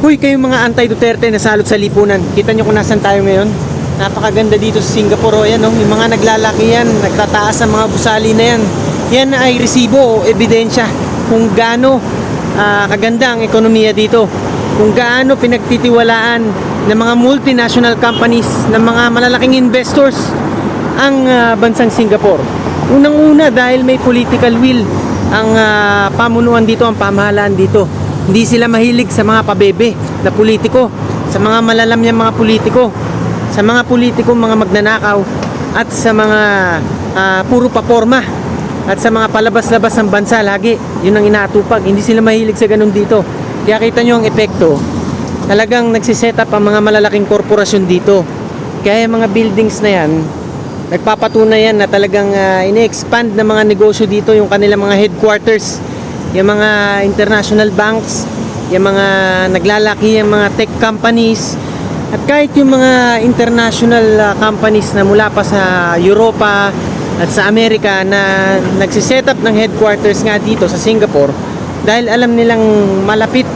Huy, kayong mga anti-Duterte na salot sa lipunan. Kita nyo kung nasan tayo ngayon. Napakaganda dito sa Singapore. Yan, no? Yung mga naglalaki yan, nagtataas ang mga busali na yan. Yan ay resibo o ebidensya kung gaano kaganda ang ekonomiya dito. Kung gaano pinagtitiwalaan ng mga multinational companies, ng mga malalaking investors ang bansang Singapore. Unang-una dahil may political will ang pamunuan dito, ang pamahalaan dito. Hindi sila mahilig sa mga pabebe na politiko, sa mga malalamyang mga politiko, sa mga politiko mga magnanakaw, at sa mga puro paporma, at sa mga palabas-labas ng bansa lagi. Yun ang inaatupag. Hindi sila mahilig sa ganun dito. Kaya kita nyo ang epekto. Talagang nagsiset up ang mga malalaking korporasyon dito. Kaya yung mga buildings na yan, nagpapatunay yan na talagang ine-expand ng mga negosyo dito yung kanilang mga headquarters. Yung mga international banks, yung mga naglalaki, yung mga tech companies, at kahit yung mga international companies na mula pa sa Europa at sa Amerika na nagsiset up ng headquarters nga dito sa Singapore dahil alam nilang malapit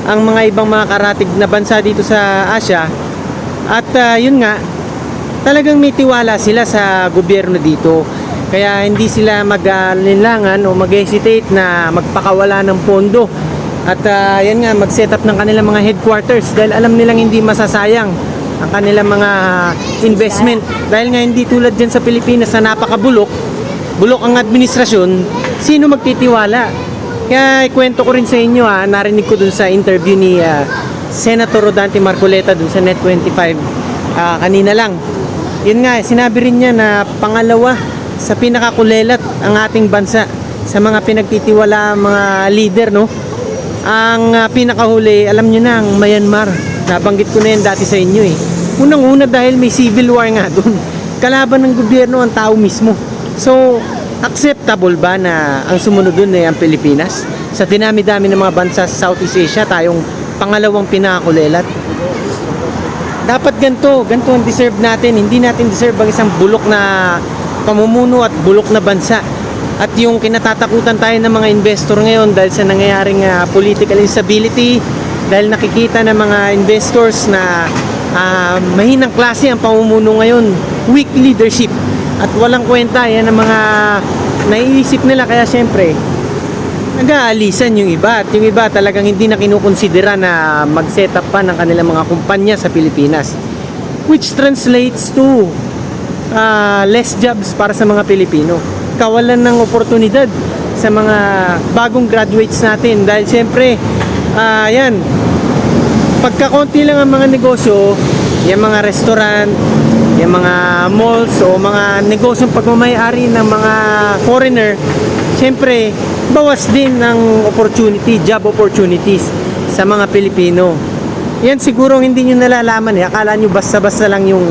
ang mga ibang mga karatig na bansa dito sa Asia. At yun nga, talagang may tiwala sila sa gobyerno dito. Kaya hindi sila mag-alinlangan o mag-hesitate na magpakawala ng pondo. At yan nga, mag-set up ng kanilang mga headquarters dahil alam nilang hindi masasayang ang kanilang mga investment. Dahil nga hindi tulad dyan sa Pilipinas na napakabulok, bulok ang administrasyon, sino magtitiwala? Kaya ikwento ko rin sa inyo, narinig ko dun sa interview ni Senator Rodante Marcoleta dun sa Net25 kanina lang. Yun nga, sinabi rin niya na pangalawa sa pinakakulelat ang ating bansa sa mga pinagtitiwala mga leader, no? Ang pinakahuli, alam nyo na, ang Myanmar. Nabanggit ko na yan dati sa inyo eh. Unang-una dahil may civil war nga doon. Kalaban ng gobyerno ang tao mismo. So, acceptable ba na ang sumunod doon ay ang Pilipinas? Sa dinami-dami ng mga bansa sa Southeast Asia, tayong pangalawang pinakakulelat. Dapat ganito ang deserve natin. Hindi natin deserve ang isang bulok na pamumuno at bulok na bansa. At yung kinatatakutan tayo ng mga investor ngayon dahil sa nangyayaring political instability, dahil nakikita ng mga investors na mahinang klase ang pamumuno ngayon, weak leadership, at walang kwenta yan ang mga naiisip nila. Kaya syempre nag-aalisan yung iba, at yung iba talagang hindi na kinukonsidera na mag-set up pa ng kanilang mga kumpanya sa Pilipinas, which translates to less jobs para sa mga Pilipino, kawalan ng oportunidad sa mga bagong graduates natin. Dahil syempre yan, pagkakonti lang ang mga negosyo, yung mga restaurant, yung mga malls o mga negosyong pagmamayari ng mga foreigner, syempre bawas din ng opportunity, job opportunities sa mga Pilipino. Yan siguro hindi nyo nalalaman eh. Akala nyo basta-basta lang yung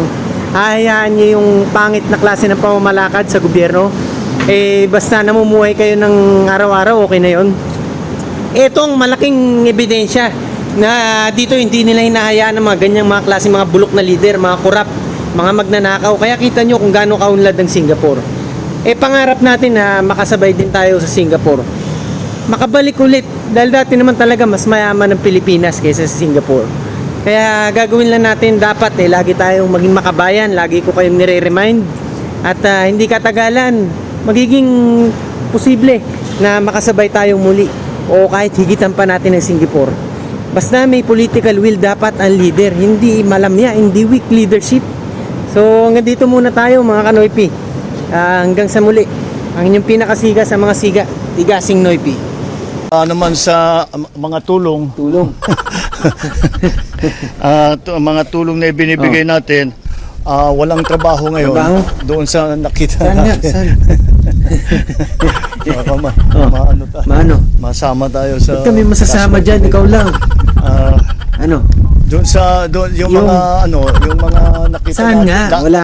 hahayaan nyo yung pangit na klase ng pamamalakad sa gobyerno. Eh basta namumuhay kayo ng araw-araw, okay na yun. Etong malaking ebidensya na dito hindi nila hinahayaan ng mga ganyang mga klase, mga bulok na leader, mga korap, mga magnanakaw. Kaya kita nyo kung gaano kaunlad ng Singapore. Pangarap natin na makasabay din tayo sa Singapore, makabalik ulit, dahil dati naman talaga mas mayaman ng Pilipinas kaysa sa Singapore. Kaya gagawin lang natin, dapat lagi tayong maging makabayan. Lagi ko kayong nire-remind. At hindi katagalan, magiging posible na makasabay tayong muli o kahit higitan pa natin ng Singapore. Basta may political will dapat ang leader, hindi malamya, hindi weak leadership. So hanggang dito muna tayo mga Kanoypi. Hanggang sa muli, ang inyong pinakasiga sa mga siga, Tigasing Noypi. Naman sa mga tulong mga tulong na ibinibigay natin, walang trabaho ngayon. Trabaho? Doon sa nakita Saan nga? natin. Saan? Maano? Masama tayo sa... Ba't kami masasama dyan? Ikaw lang. Ano? Doon sa yung mga yung mga nakita Saan natin. nga? Wala.